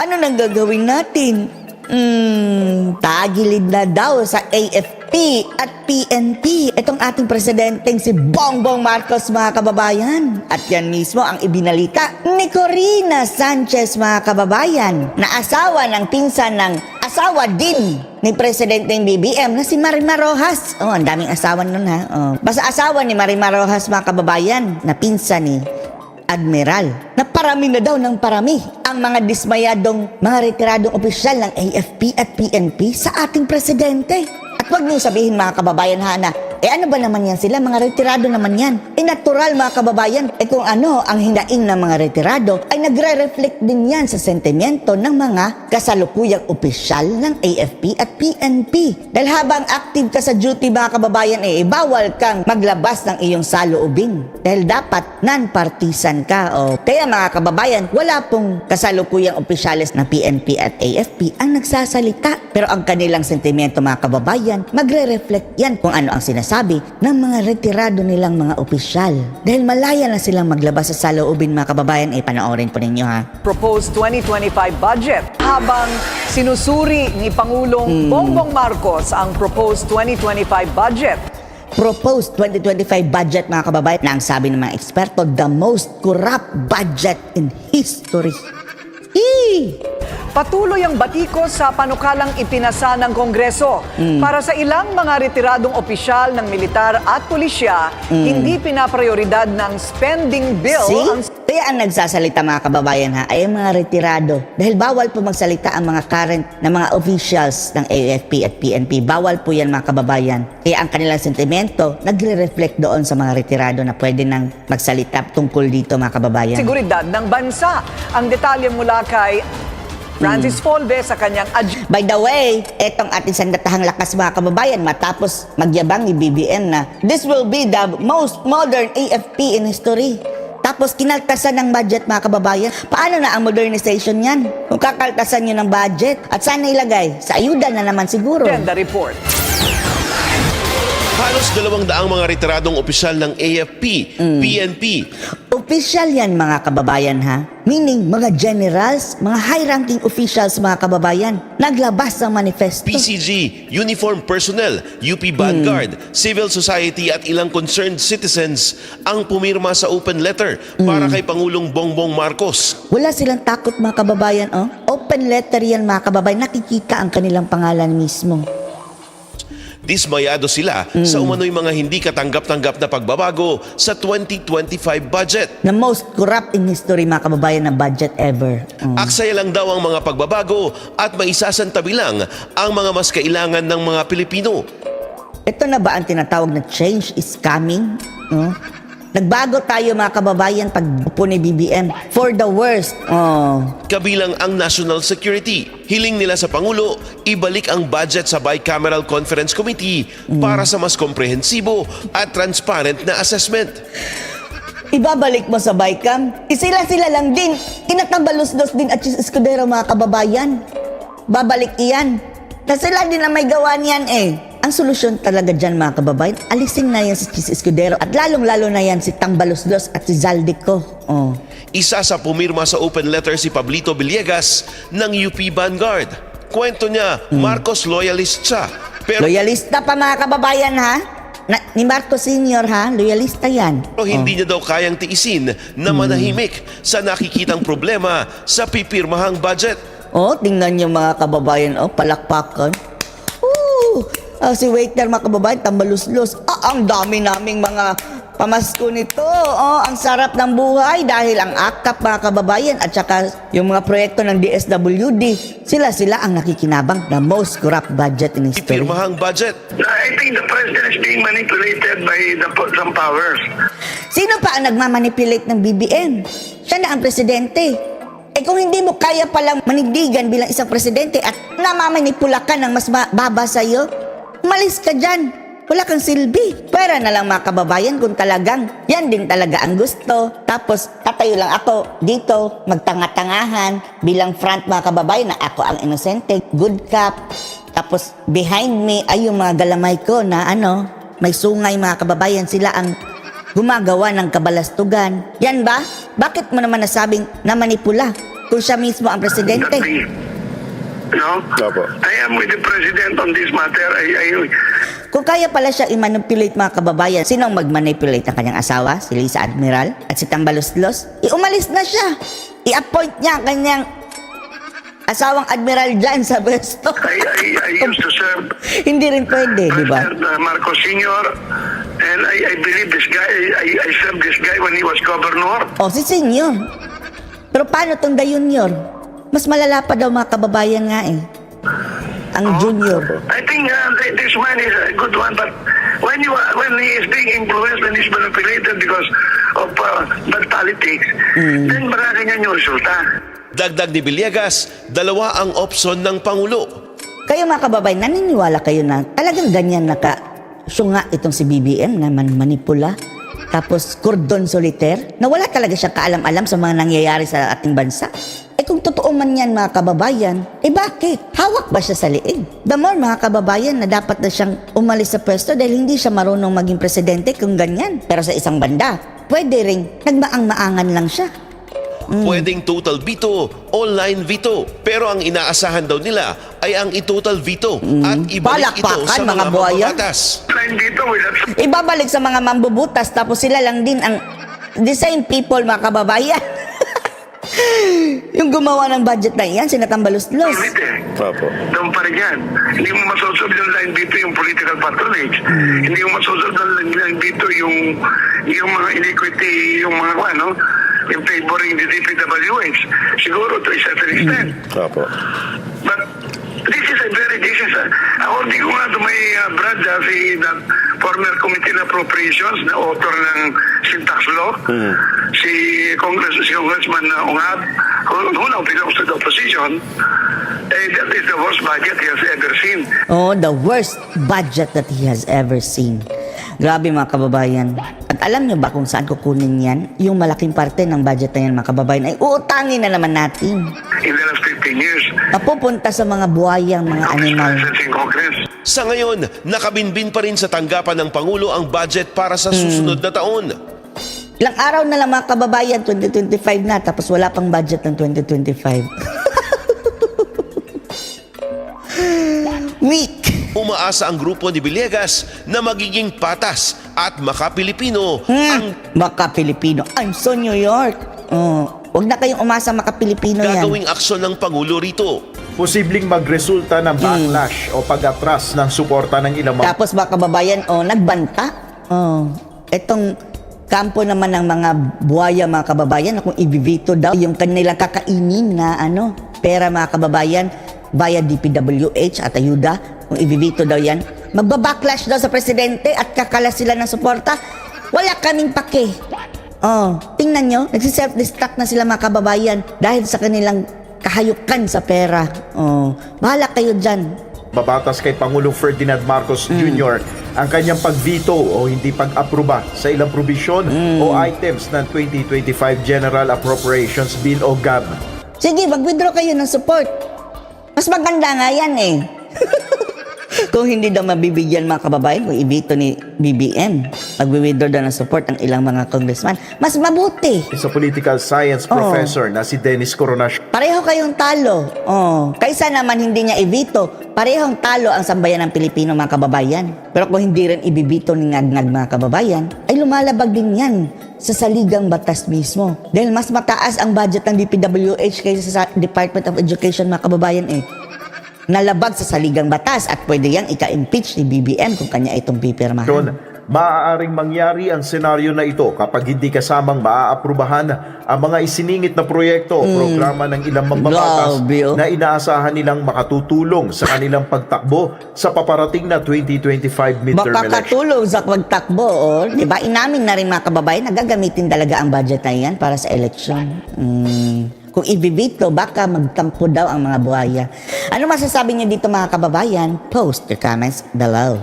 Ano nang gagawin natin? Tagilid na daw sa AFP at PNP itong ating presidenteng si Bongbong Marcos, mga kababayan. At yan mismo ang ibinalita ni Corina Sanchez, mga kababayan, na asawa ng pinsan ng asawa din ni Presidenteng BBM na si Marimar Rojas. Oh, ang daming asawa nun ha. Oh. Basta asawa ni Marimar Rojas, mga kababayan, na pinsan ni Admiral, na parami na daw ng parami ang mga dismayadong mga retiradong opisyal ng AFP at PNP sa ating presidente. At huwag niyong sabihin, mga kababayan, na ano ba naman yan sila? Mga retirado naman yan. Natural, mga kababayan, kung ano ang hinaing ng mga retirado ay nagre-reflect din yan sa sentimiento ng mga kasalukuyang opisyal ng AFP at PNP. Dahil habang active ka sa duty, mga kababayan, bawal kang maglabas ng iyong saloobin. Dahil dapat non-partisan ka. Kaya, mga kababayan, wala pong kasalukuyang opisyalis ng PNP at AFP ang nagsasalita. Pero ang kanilang sentimiento, mga kababayan, magre-reflect yan kung ano ang sinasabi ng mga retirado nilang mga opisyal. Dahil malaya na silang maglabas sa saloobin, mga kababayan, panoorin po ninyo ha. Proposed 2025 budget. Habang sinusuri ni Pangulong Bongbong Marcos ang proposed 2025 budget. Proposed 2025 budget, mga kababayan, na ang sabi ng mga eksperto, the most corrupt budget in history. Patuloy ang batikos sa panukalang ipinasa ng Kongreso. Para sa ilang mga retiradong opisyal ng militar at pulisya, hindi pinaprioridad ng spending bill ang... Kaya ang nagsasalita, mga kababayan ay ang mga retirado. Dahil bawal po magsalita ang mga current na mga officials ng AFP at PNP. Bawal po yan, mga kababayan. Kaya ang kanilang sentimento nagre-reflect doon sa mga retirado na pwede nang magsalita tungkol dito, mga kababayan. Seguridad ng bansa. Ang detalye mula kay Francis Folve sa kanyang By the way, etong ating sandatahang lakas, mga kababayan, matapos magyabang ni BBM na this will be the most modern AFP in history. Tapos kinaltasan ng budget, mga kababayan. Paano na ang modernization yan? Kung kakaltasan nyo ng budget, at saan ilagay? Sa ayuda na naman siguro. Agenda Report. Halos 200 mga retiradong opisyal ng AFP, PNP. Opisyal yan, mga kababayan ha. Meaning, mga generals, mga high-ranking officials, mga kababayan, naglabas ng manifesto. PCG, uniform personnel, UP Vanguard, civil society at ilang concerned citizens ang pumirma sa open letter para kay Pangulong Bongbong Marcos. Wala silang takot, mga kababayan. Open letter yan, mga kababayan. Nakikita ang kanilang pangalan mismo. Dismayado sila sa umano'y mga hindi katanggap-tanggap na pagbabago sa 2025 budget. The most corrupt in history, mga kababayan, na budget ever. Aksaya lang daw ang mga pagbabago at maisasantabi lang ang mga mas kailangan ng mga Pilipino. Ito na ba ang tinatawag na change is coming? Nagbago tayo, mga kababayan, pag upo ni BBM for the worst. Kabilang ang national security. Hiling nila sa Pangulo, ibalik ang budget sa Bicameral Conference Committee para sa mas komprehensibo at transparent na assessment. Ibabalik mo sa Bicam? Sila lang din. Inatabalos-dos din at Chis Escudero, mga kababayan. Babalik iyan. Na sila din na may gawa niyan Ang solusyon talaga dyan, mga kababayan, alisin na yan si Chis Escudero at lalong-lalo na yan si Tambalos-dos at si Zaldico. Isa sa pumirma sa open letter si Pablito Villegas ng UP Vanguard. Kwento niya, Marcos loyalist siya. Pero Loyalista pa, mga kababayan, ha? Ni Marcos Sr., ha? Loyalista yan. hindi niya daw kayang tiisin na manahimik sa nakikitang problema sa pipirmahang budget. Tingnan niyo, mga kababayan, palakpakan. Si waiter, mga kababayan, tambaluslos. Ang dami naming mga pamasko nito. Ang sarap ng buhay dahil ang AKAP, mga kababayan, at saka yung mga proyekto ng DSWD, sila ang nakikinabang. The most corrupt budget in history. Pipirmahang budget. I think the president is being manipulated by some powers. Sino pa ang nagmamanipulate ng BBM? Siya na ang presidente. Kung hindi mo kaya palang manindigan bilang isang presidente at namamanipula ka ng mas baba sa'yo, umalis ka dyan. Wala kang silbi. Pwera na lang, mga kababayan, kung talagang yan din talaga ang gusto. Tapos tatayo lang ako dito, magtanga-tangahan bilang front, mga kababayan, na ako ang inosente, good cop. Tapos behind me ay yung mga galamay ko na may sungay, mga kababayan, sila ang gumagawa ng kabalastugan. Yan ba? Bakit mo naman nasabing na manipula? kung siya mismo ang presidente. that be. No? Opo. I am with the president on this matter. Kung kaya pala siya i-manipulate mga kababayan, sino ang mag-manipulate ng kanyang asawa? Si Lisa Admiral at si Tambaloslos? Umalis na siya. I-appoint niya ang kanyang asawang admiral dyan sa pwesto. I used to serve Hindi rin pwede, di ba? President Marcos Sr. And I believe this guy, I served this guy when he was governor. O, si Senyor. Pero paano tong the Junior? Mas malala pa daw mga kababayan nga eh. Ang Junior. I think this man is a good one, but when he is being influenced and is manipulated because of bad politics, then marami niya yung resulta. Dagdag ni Villegas, dalawa ang opsyon ng Pangulo. Kayo mga kababayan, naniniwala kayo na talagang ganyan naka-syunga itong si BBM na manipula? Tapos cordon solitaire? Na wala talaga siya kaalam-alam sa mga nangyayari sa ating bansa? Eh kung totoo man yan mga kababayan, eh bakit? Hawak ba siya sa liig? The more mga kababayan na dapat na siyang umalis sa pwesto dahil hindi siya marunong maging presidente kung ganyan. Pero sa isang banda, pwede ring nagmaang-maangan lang siya. Pwedeng total veto, online veto. Pero ang inaasahan daw nila ay ang i-total veto at ibalik ito Palakpakan, sa mga mga buhaya. mambabatas. Line dito with that. Ibabalik sa mga mambubutas tapos sila lang din ang the same people mga kababayan. Yung gumawa ng budget na yan, sinatambalos-los. Ulit eh. Opo. Doon pa rin yan. Hindi mo masosolve yung line dito yung political patronage. Hindi mo masosolve yung line dito yung mga iniquity, yung mga yung favoring the DPWH. Siguro to a certain extent. Opo. But this is according ko nga to my brad, si that former Committee on Appropriations, na author ng Syntax Law, si Congressman Ungab, who now belongs to the opposition, that is the worst budget he has ever seen. Oh, the worst budget that he has ever seen. Grabe mga kababayan. At alam niyo ba kung saan kukunin yan? Yung malaking parte ng budget na yan mga kababayan ay uutangin na naman natin. In the last 15 years, Napupunta sa mga buhayang mga animal. in Congress. Sa ngayon, nakabinbin pa rin sa tanggapan ng Pangulo ang budget para sa susunod na taon. Ilang araw na lang mga kababayan, 2025 na, tapos wala pang budget ng 2025. Weak. Umaasa ang grupo ni Villegas na magiging patas at maka-Pilipino ang Maka-Pilipino. I'm so New York. Huwag na kayong umasa maka-Pilipino yan. gagawing aksyon ng Pangulo rito. Posibleng magresulta ng backlash o pag-atras ng suporta ng ilang mga Tapos mga kababayan, nagbanta. Etong kampo naman ng mga buhaya mga kababayan, kung ibibito daw yung kanilang kakainin na pera mga kababayan via DPWH at ayuda, kung ibibito daw yan, magbabacklash daw sa presidente at kakalas sila ng suporta. Wala kaming pake. Tingnan nyo, nagsiself-destruct na sila mga kababayan dahil sa kanilang kahayukan sa pera. Bahala kayo dyan. babatas kay Pangulong Ferdinand Marcos Jr. ang kanyang pag-veto o hindi pag-aproba sa ilang probisyon o items ng 2025 General Appropriations Bill o GAB. Sige, mag-withdraw kayo ng support. Mas maganda nga yan eh. Kung hindi daw mabibigyan mga kababayan, kung i-veto ni BBM, mag-withdraw daw ng support ang ilang mga congressman, mas mabuti. Sa political science professor na si Dennis Coronacion. Pareho kayong talo. Kaysa naman hindi niya i-veto, parehong talo ang sambayan ng Pilipino mga kababayan. Pero kung hindi rin ibibito ni Ngag-Ngag mga kababayan, ay lumalabag din yan sa saligang batas mismo. Dahil mas mataas ang budget ng DPWH kaysa sa Department of Education mga kababayan eh. Nalabag sa saligang batas at pwede yang ika-impeach ni BBM kung kanya itong pipirmahan. Maaaring mangyari ang senaryo na ito kapag hindi kasamang maaaprubahan ang mga isiningit na proyekto o programa ng ilang mambabatas Grabe, na inaasahan nilang makatutulong sa kanilang pagtakbo sa paparating na 2025 midterm election. Makakatulong sa pagtakbo. Di ba? Inamin na rin mga kababayan na gagamitin talaga ang budget na yan para sa election. Kung ibibito, baka magtampo daw ang mga buhaya. Ano masasabi niyo dito mga kababayan? Post your comments below.